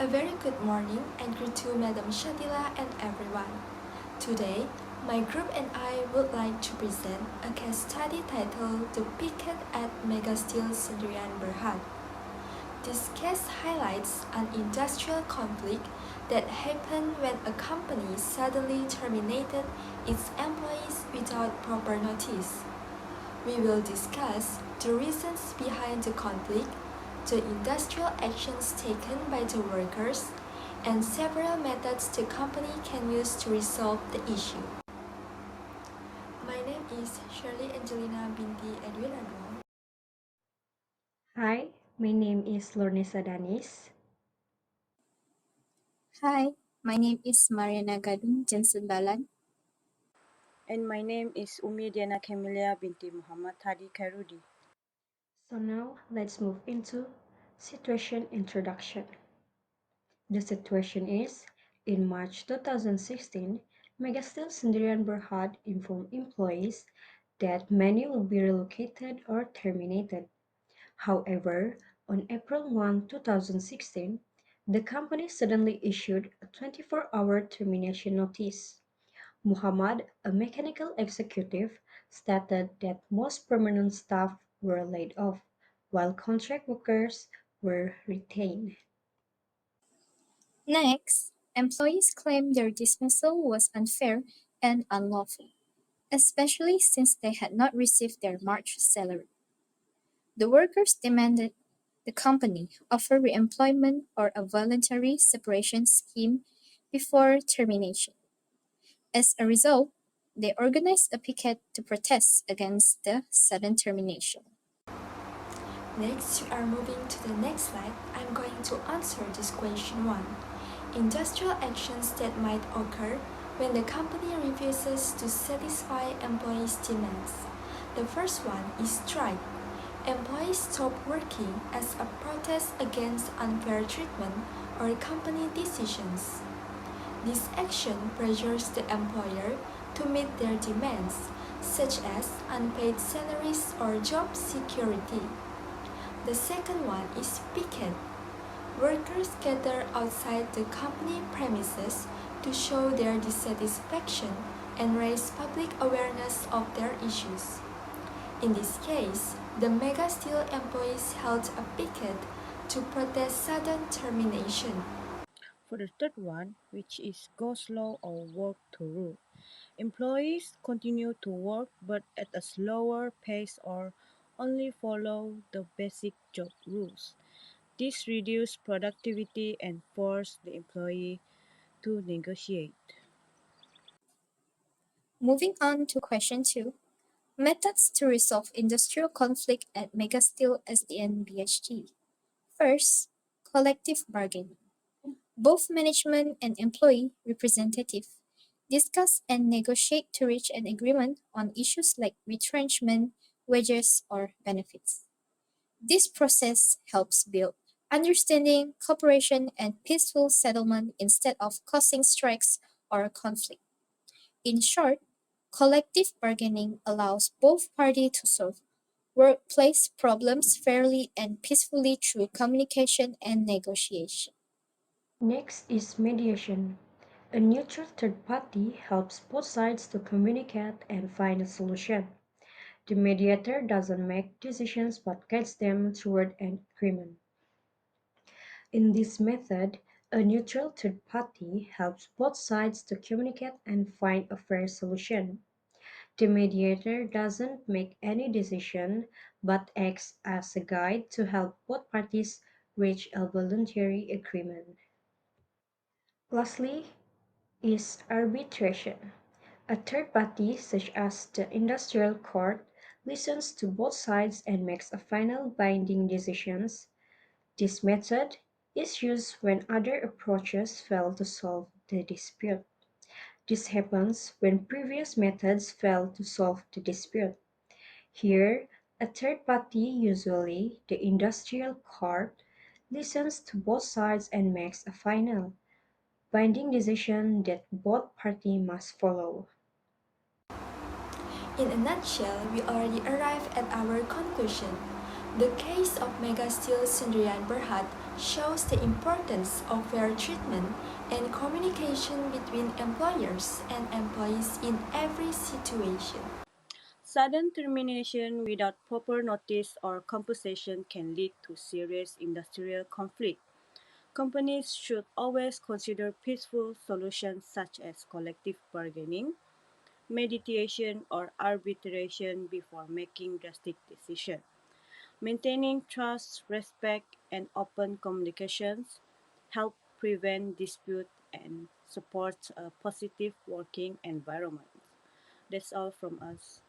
A very good morning and greet to Madam Shatila and everyone. Today, my group and I would like to present a case study titled The Picket at Megasteel Sendirian Berhad. This case highlights an industrial conflict that happened when a company suddenly terminated its employees without proper notice. We will discuss the reasons behind the conflict, the industrial actions taken by the workers, and several methods the company can use to resolve the issue. My name is Shirley Angelina binti Edwin Agung. Hi, my name is Lornisa Danis. Hi, my name is Mariana Gadun Jensen Balan. And my name is Umi Diana Kemilia binti Muhammad Hadi Khairudi. So now let's move into situation introduction. The situation is, in March 2016, Megasteel Sendirian Berhad informed employees that many will be relocated or terminated. However, on April 1, 2016, the company suddenly issued a 24-hour termination notice. Muhammad, a mechanical executive, stated that most permanent staff were laid off, while contract workers were retained. Next, employees claimed their dismissal was unfair and unlawful, especially since they had not received their March salary. The workers demanded the company offer reemployment or a voluntary separation scheme before termination. As a result, they organized a picket to protest against the sudden termination. Next, we are moving to the next slide. I'm going to answer this question 1. Industrial actions that might occur when the company refuses to satisfy employees' demands. The first one is strike. Employees stop working as a protest against unfair treatment or company decisions. This action pressures the employer to meet their demands, such as unpaid salaries or job security. The second one is picket. Workers gather outside the company premises to show their dissatisfaction and raise public awareness of their issues. In this case, the Mega Steel employees held a picket to protest sudden termination. For the third one, which is go slow or work to rule, employees continue to work but at a slower pace or only follow the basic job rules. This reduces productivity and forces the employee to negotiate. Moving on to question 2, methods to resolve industrial conflict at Megasteel SDN BHT. First, collective bargaining. Both management and employee representative discuss and negotiate to reach an agreement on issues like retrenchment, wages, or benefits. This process helps build understanding, cooperation, and peaceful settlement instead of causing strikes or conflict. In short, collective bargaining allows both parties to solve workplace problems fairly and peacefully through communication and negotiation. Next is mediation. A neutral third party helps both sides to communicate and find a solution. The mediator doesn't make decisions but guides them toward an agreement. In this method, a neutral third party helps both sides to communicate and find a fair solution. The mediator doesn't make any decision but acts as a guide to help both parties reach a voluntary agreement. Lastly is arbitration. A third party, such as the industrial court, listens to both sides and makes a final binding decision. This method is used when other approaches fail to solve the dispute. This happens when previous methods fail to solve the dispute. Here, a third party, usually the industrial court, listens to both sides and makes a final, binding decision that both parties must follow. In a nutshell, we already arrived at our conclusion. The case of Megasteel Sendirian Berhad shows the importance of fair treatment and communication between employers and employees in every situation. Sudden termination without proper notice or compensation can lead to serious industrial conflict. Companies should always consider peaceful solutions such as collective bargaining, mediation, or arbitration before making drastic decisions. Maintaining trust, respect, and open communications help prevent dispute and support a positive working environment. That's all from us.